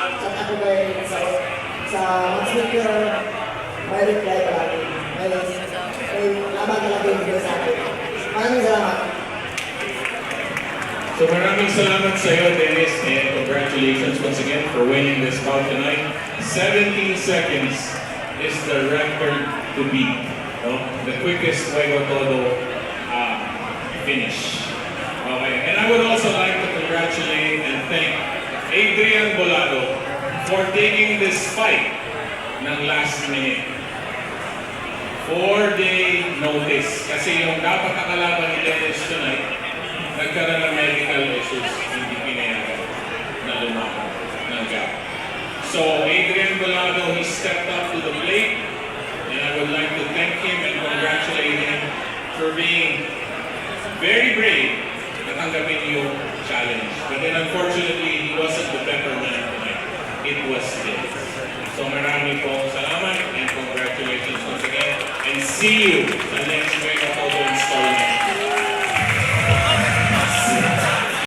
Chat ako kay sa matchmaker, may reply palagi. May laban talaga yung video sa akin. Maraming salamat. So maraming salamat sa iyo, Dennis, and congratulations once again for winning this bout tonight. 17 seconds is the record to beat. No? The quickest Fuego Todo finish. Okay, and I would also like to congratulate and thank Adrian Bolado for taking this fight ng last minute. 4-day notice. Kasi yung dapat kakalaban ni Dennis tonight, nagkaroon ng medical issues, hindi pinayagan na lumaban ng gap. So Adrian Bolado, he stepped up to the plate, and I would like to thank him and congratulate him for being very brave na tanggapin yung challenge. But then unfortunately, he wasn't the better man tonight. It was Dennis. So marami pong salamat and congratulations once again, and see you sa